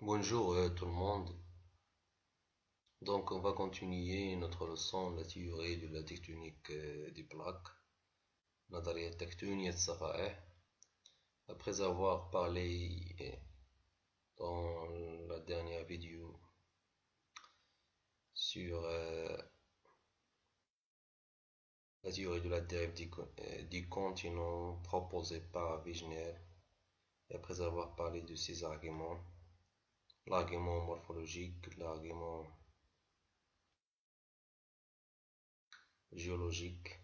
Bonjour tout le monde. Donc on va continuer notre leçon la théorie de la tectonique des plaques, نظرية تكتونية الصفائح. Après avoir parlé dans la dernière vidéo sur la théorie de la dérive du continent proposée par Wigner, et après avoir parlé de ses arguments, l'argument morphologique, l'argument géologique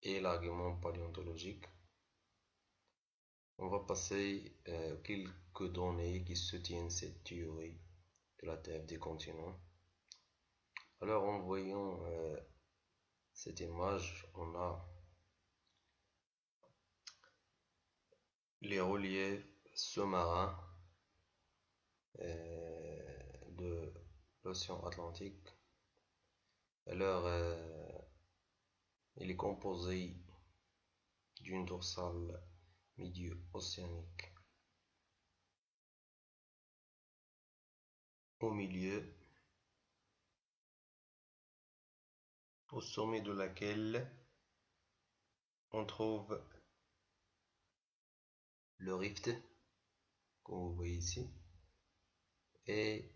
et l'argument paléontologique, on va passer quelques données qui soutiennent cette théorie de la Terre des continents. Alors en voyant cette image, on a les reliefs sous-marins de l'océan Atlantique. Alors il est composé d'une dorsale médio-océanique au milieu, au sommet de laquelle on trouve le rift, comme vous voyez ici, et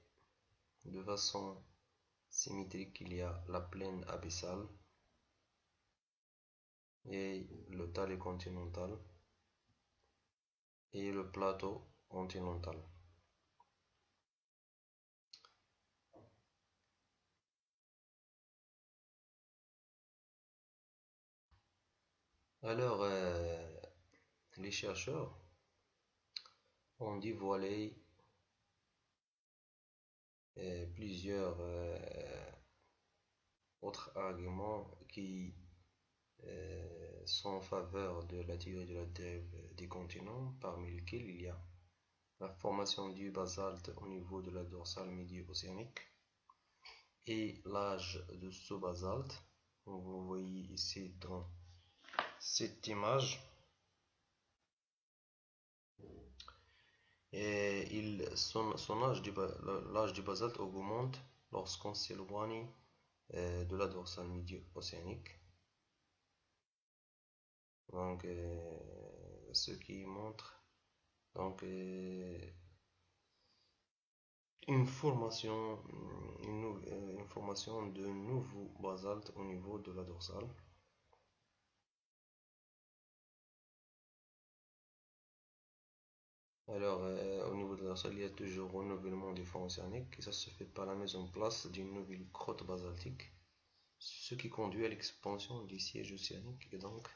de façon symétrique, il y a la plaine abyssale et le talus continental et le plateau continental. Alors, les chercheurs ont dévoilé plusieurs autres arguments qui sont en faveur de la théorie de la dérive des continents, parmi lesquels il y a la formation du basalte au niveau de la dorsale médio-océanique et l'âge de ce basalte. Vous voyez ici dans cette image. Et l'âge du basalte augmente lorsqu'on s'éloigne de la dorsale médio-océanique. Donc, ce qui montre donc une formation de nouveaux basaltes au niveau de la dorsale. Alors, au niveau de la dorsale, il y a toujours un renouvellement du fond océanique et ça se fait par la mise en place d'une nouvelle croûte basaltique, ce qui conduit à l'expansion du siège océanique et donc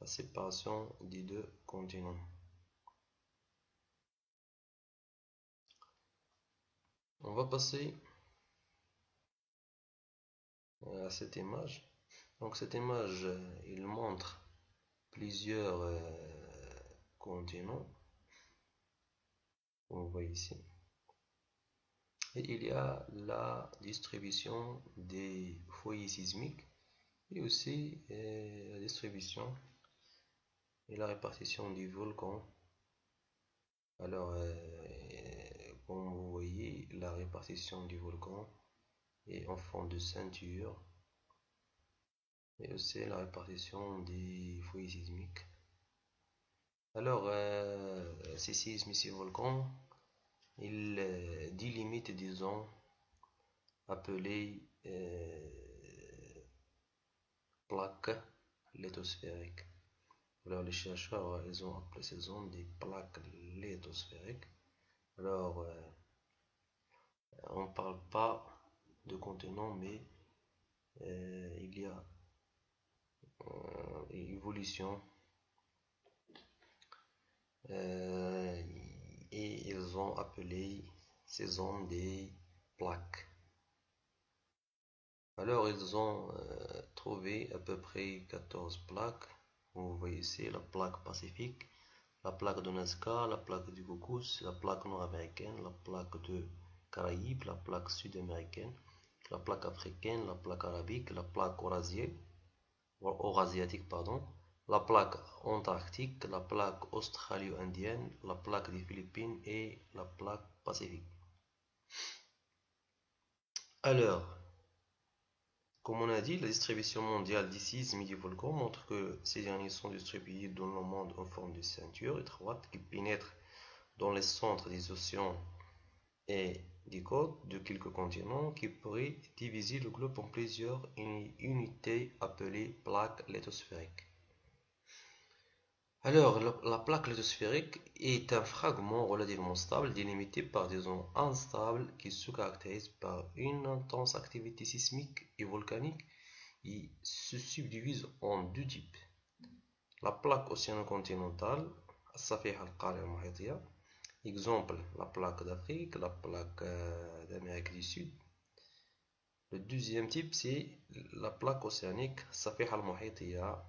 la séparation des deux continents. On va passer à cette image. Donc cette image, il montre plusieurs continents, comme vous voyez ici. Et il y a la distribution des foyers sismiques et aussi la distribution et la répartition des volcans. Alors, comme vous voyez, la répartition du volcan est en forme de ceinture et aussi la répartition des foyers sismiques. Alors, ces sismes et ces volcans, ils délimitent des zones appelées plaques lithosphériques. Alors, les chercheurs, ils ont appelé ces zones des plaques lithosphériques. Alors, on ne parle pas de continent, mais il y a une évolution et ils ont appelé ces zones des plaques. Alors, ils ont trouvé à peu près 14 plaques. Vous voyez ici la plaque pacifique, la plaque de Nazca, la plaque du Caucase, la plaque nord-américaine, la plaque de Caraïbes, la plaque sud-américaine, la plaque africaine, la plaque arabique, la plaque eurasiatique, la plaque antarctique, la plaque australo-indienne, la plaque des Philippines et la plaque pacifique. Alors, comme on a dit, la distribution mondiale des sismiques-volcans montre que ces derniers sont distribués dans le monde en forme de ceinture étroite qui pénètre dans les centres des océans et des côtes de quelques continents qui pourraient diviser le globe en plusieurs unités appelées plaques lithosphériques. Alors, la plaque lithosphérique est un fragment relativement stable délimité par des zones instables qui se caractérisent par une intense activité sismique et volcanique et se subdivise en deux types. La plaque océano-continentale, الصفيحة القارة المحيطية. Exemple, la plaque d'Afrique, la plaque d'Amérique du Sud. Le deuxième type, c'est la plaque océanique, الصفيحة المحيطية.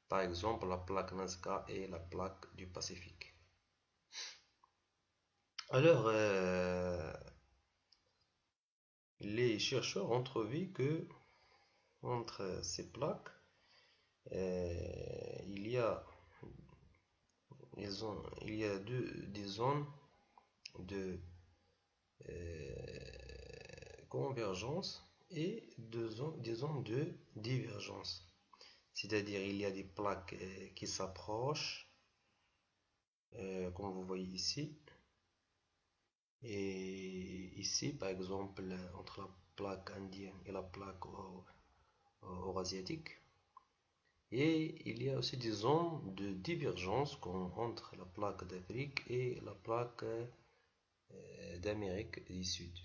Par exemple, la plaque Nazca et la plaque du Pacifique. Alors, les chercheurs ont trouvé que entre ces plaques, il y a, des zones de convergence et des zones de divergence. C'est-à-dire il y a des plaques qui s'approchent, comme vous voyez ici. Et ici, par exemple, entre la plaque indienne et la plaque eurasiatique. Et il y a aussi des zones de divergence comme entre la plaque d'Afrique et la plaque d'Amérique du Sud.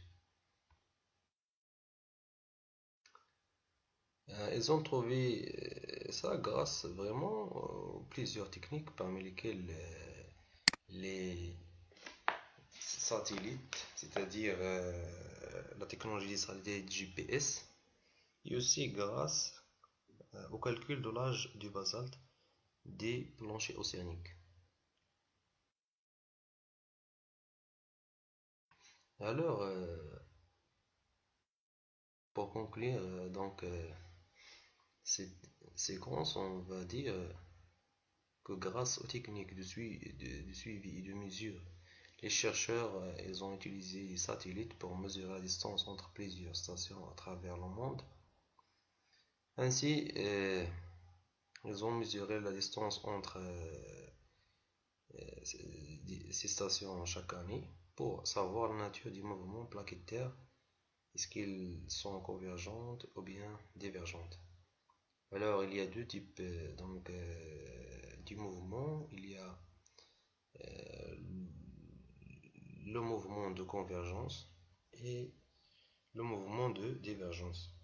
Ils ont trouvé ça grâce vraiment à plusieurs techniques parmi lesquelles les satellites, c'est-à-dire la technologie des satellites GPS, et aussi grâce au calcul de l'âge du basalte des planchers océaniques. Alors, pour conclure cette séquence, on va dire que grâce aux techniques de suivi et de mesure, les chercheurs ils ont utilisé des satellites pour mesurer la distance entre plusieurs stations à travers le monde. Ainsi, ils ont mesuré la distance entre ces stations chaque année pour savoir la nature du mouvement planétaire. Est-ce qu'elles sont convergentes ou bien divergentes? Alors, il y a deux types du mouvement. Il y a euh, le mouvement de convergence et le mouvement de divergence.